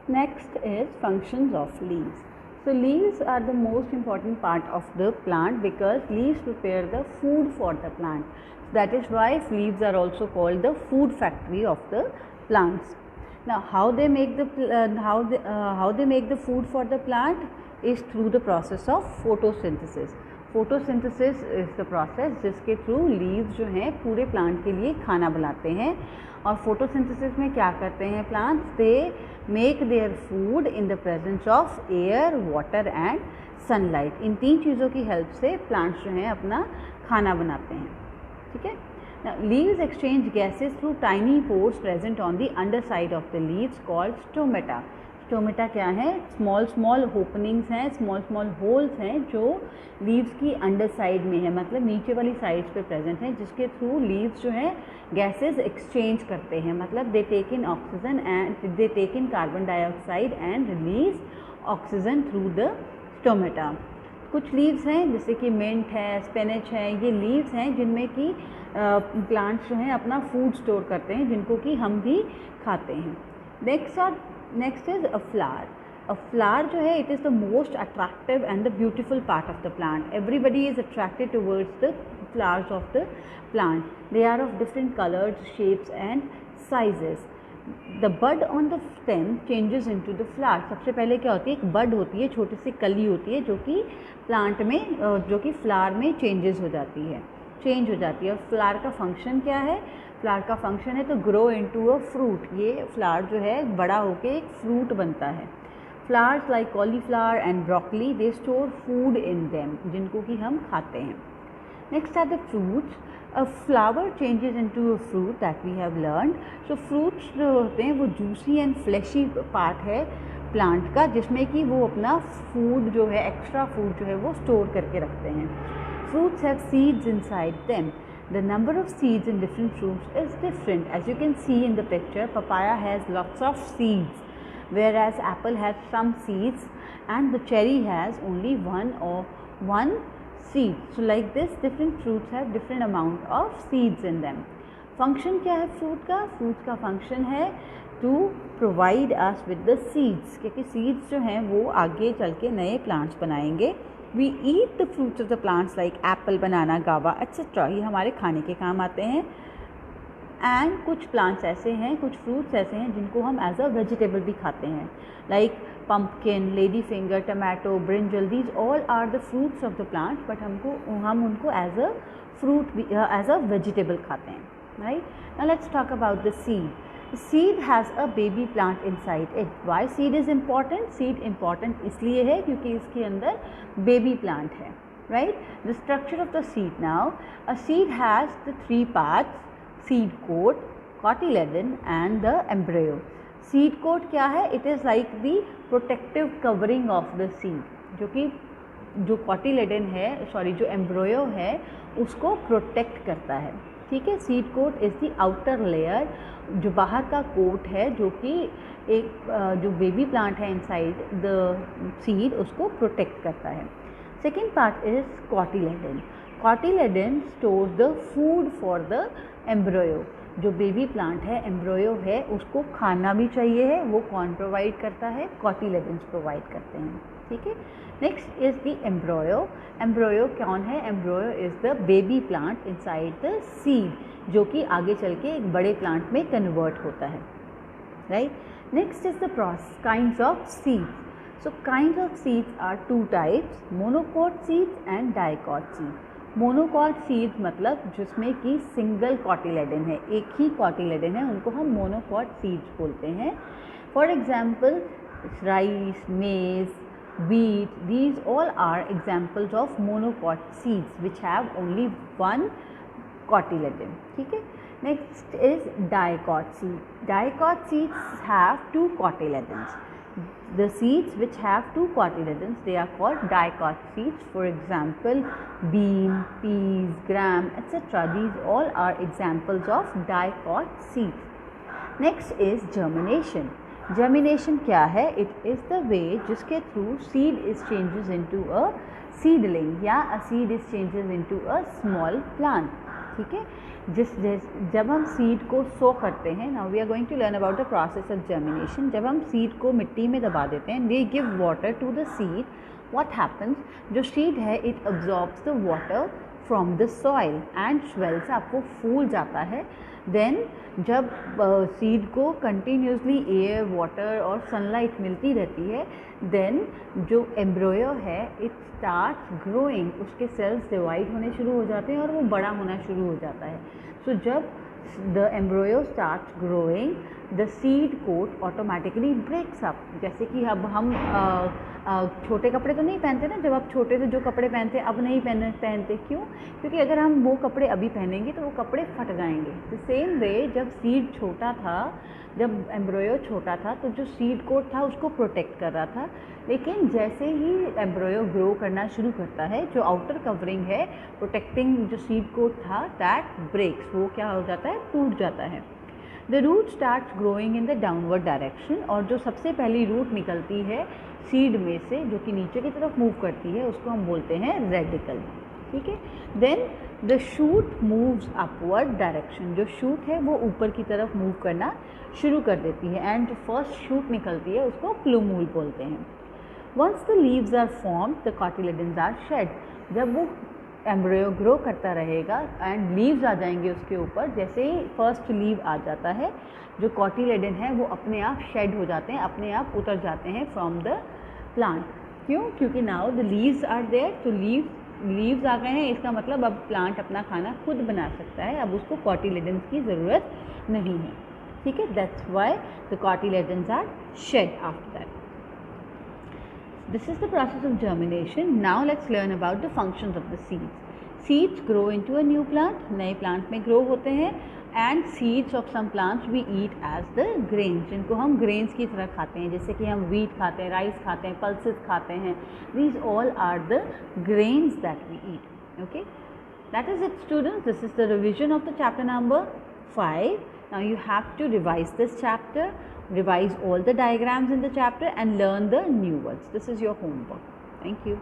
Next is functions of leaves. So leaves are the most important part of the plant because leaves prepare the food for the plant. So that is why leaves are also called the food factory of the plants. Now how they make the food for the plant is through the process of photosynthesis. Photosynthesis is the process जिसके through leaves जो हैं पूरे plant के लिए खाना बनाते हैं. और फोटोसिंथेसिस में क्या करते हैं plants? They make their food in the presence of air, water and sunlight. इन 3 चीज़ों की हेल्प से प्लांट्स जो हैं अपना खाना बनाते हैं. ठीक है. Leaves exchange gases through tiny pores present on the under side of the leaves called stomata. Stomata क्या है? स्मॉल ओपनिंग्स हैं, स्मॉल होल्स हैं जो लीव्स की अंडर साइड में है, मतलब नीचे वाली साइड्स पे प्रेजेंट हैं, जिसके थ्रू लीव्स जो हैं गैसेस एक्सचेंज करते हैं. मतलब they take in oxygen and they take in carbon dioxide and release oxygen through the stomata. कुछ लीव्स हैं जैसे कि मिंट है, स्पिनच है, ये लीव्स हैं जिनमें कि प्लांट्स जो हैं अपना फूड स्टोर करते हैं, जिनको कि हम भी खाते हैं. Next is a flower. A flower जो है it is the most attractive and the beautiful part of the plant. Everybody is attracted towards the flowers of the plant. They are of different colours, shapes and sizes. The bud on the stem changes into the flower. सबसे पहले क्या होती है? एक बड होती है, छोटी सी कली होती है जो कि प्लांट में जो कि फ्लावर में चेंज हो जाती है. और फ्लावर का फंक्शन क्या है? फ्लावर का फंक्शन है तो ग्रो इनटू अ फ्रूट. ये फ्लावर जो है बड़ा होके एक फ्रूट बनता है. Flowers like cauliflower and broccoli they store food in them, जिनको कि हम खाते हैं. Next are the fruits. A flower changes into a fruit that we have learned. So fruits जो होते हैं वो जूसी एंड फ्लैशी पार्ट है प्लांट का, जिसमें कि वो अपना फूड जो है, एक्स्ट्रा फूड जो है वो स्टोर करके रखते हैं. Fruits have seeds inside them. The number of seeds in different fruits is different. As you can see in the picture, papaya has lots of seeds, whereas apple has some seeds, and the cherry has only one seed. So like this, different fruits have different amount of seeds in them. Function क्या है fruit का? Fruit का function है to provide us with the seeds, क्योंकि seeds जो हैं वो आगे चल के नए plants बनाएंगे. We eat the fruits of the plants like apple, banana, guava, etc. ये हमारे खाने के काम आते हैं. एंड कुछ प्लांट्स ऐसे हैं, कुछ फ्रूट्स ऐसे हैं जिनको हम एज अ वेजिटेबल भी खाते हैं, like pumpkin, lady finger, tomato, brinjal. These all are the fruits of the plant, but हम उनको एज अ फ्रूट भी एज अ वेजिटेबल खाते हैं. Right. Now let's talk about the seed. Seed has a baby plant inside it. Why seed is important? Seed important इसलिए है क्योंकि इसके अंदर बेबी प्लांट है. Right. The structure of the seed. Now a seed has the 3 parts: seed coat, cotyledon and the embryo. Seed coat क्या है? It is like the protective covering of the seed, जो cotyledon है, जो embryo है उसको protect करता है. ठीक है. Seed coat is the outer layer, जो बाहर का कोट है, जो कि एक जो बेबी प्लांट है इनसाइड द सीड उसको प्रोटेक्ट करता है. Second part is cotyledon. Cotyledon stores the food for the embryo. जो बेबी प्लांट है, एम्ब्रियो है, उसको खाना भी चाहिए है, वो कौन प्रोवाइड करता है? कॉटिलेडन्स प्रोवाइड करते हैं. ठीक है. Next is the embryo. Embryo कौन है? Embryo is the baby plant inside the seed, जो कि आगे चल के एक बड़े प्लांट में कन्वर्ट होता है. Right. Next is the kinds of seeds. So kinds of seeds are 2 types: monocot seeds and dicot seeds. Monocot seeds मतलब जिसमें कि सिंगल कॉटिलेडन है, एक ही कॉटिलेडन है, उनको हम मोनोकॉट सीड्स बोलते हैं. फॉर एग्जाम्पल राइस, मेज, wheat, these all are examples of monocot seeds which have only one cotyledon. ठीक है. Next is dicot seed. Dicot seeds have 2 cotyledons. The seeds which have 2 cotyledons, they are called dicot seeds. For example, bean, peas, gram, etc. These all are examples of dicot seeds. Next is germination. Germination क्या है? It is the way जिसके through seed is changes into a seedling, या a seed is changes into a small plant. ठीक है। जब हम seed को sow करते हैं, now we are going to learn about the process of germination. जब हम सीड को मिट्टी में दबा देते हैं, they give water to the seed, what happens, जो सीड है it absorbs the water from the soil and swells, आपको फूल जाता है। देन जब सीड को कंटिन्यूसली एयर, वाटर और सनलाइट मिलती रहती है, देन जो एम्ब्रोयो है इट स्टार्ट ग्रोइंग, उसके सेल्स डिवाइड होने शुरू हो जाते हैं और वो बड़ा होना शुरू हो जाता है। सो जब the embryo start growing, the seed coat automatically breaks up. जैसे कि अब हम छोटे कपड़े तो नहीं पहनते ना, जब आप छोटे से जो कपड़े पहनते अब नहीं पहनते, क्यों? क्योंकि अगर हम वो कपड़े अभी पहनेंगे तो वो कपड़े फट जाएंगे। द सेम वे जब सीड छोटा था, जब एम्ब्रोयो छोटा था, तो जो सीड कोट था उसको प्रोटेक्ट कर रहा था, लेकिन जैसे ही एम्ब्रोयो ग्रो करना शुरू करता है, जो आउटर कवरिंग है प्रोटेक्टिंग जो सीड कोट था, दैट ब्रेक्स, वो क्या हो जाता है, टूट जाता है। The root start growing in the downward direction, और जो सबसे पहली रूट निकलती है सीड में से, जो कि नीचे की तरफ मूव करती है, उसको हम बोलते हैं रेडिकल, ठीक है। Then the shoot moves upward direction, जो शूट है वो ऊपर की तरफ मूव करना शुरू कर देती है, एंड जो फर्स्ट शूट निकलती है उसको प्लूमूल बोलते हैं। Once the leaves are form, the cotyledons are shed, जब वो एम्ब्रोयो ग्रो करता रहेगा एंड लीव्स आ जाएंगे उसके ऊपर, जैसे ही फर्स्ट लीव आ जाता है, जो कॉटिलेडन है वो अपने आप शेड हो जाते हैं, अपने आप उतर जाते हैं फ्रॉम द प्लांट। क्यों? क्योंकि now the leaves are there, तो लीव्स आ गए हैं, इसका मतलब अब प्लांट अपना खाना खुद बना सकता है, अब उसको कॉटिलेडन्स की ज़रूरत नहीं है, ठीक है। That's why the cotyledons are shed after that. This is the process of germination. Now let's learn about the functions of the seeds. Seeds grow into a new plant, नए plant में grow होते हैं, and seeds of some plants we eat as the grains, जिनको हम grains की तरह खाते हैं, जैसे कि हम wheat खाते हैं, rice खाते हैं, pulses खाते हैं. These all are the grains that we eat. Okay, that is it, students. This is the revision of the chapter number 5. Now you have to revise this chapter. Revise all the diagrams in the chapter and learn the new words. This is your homework. Thank you.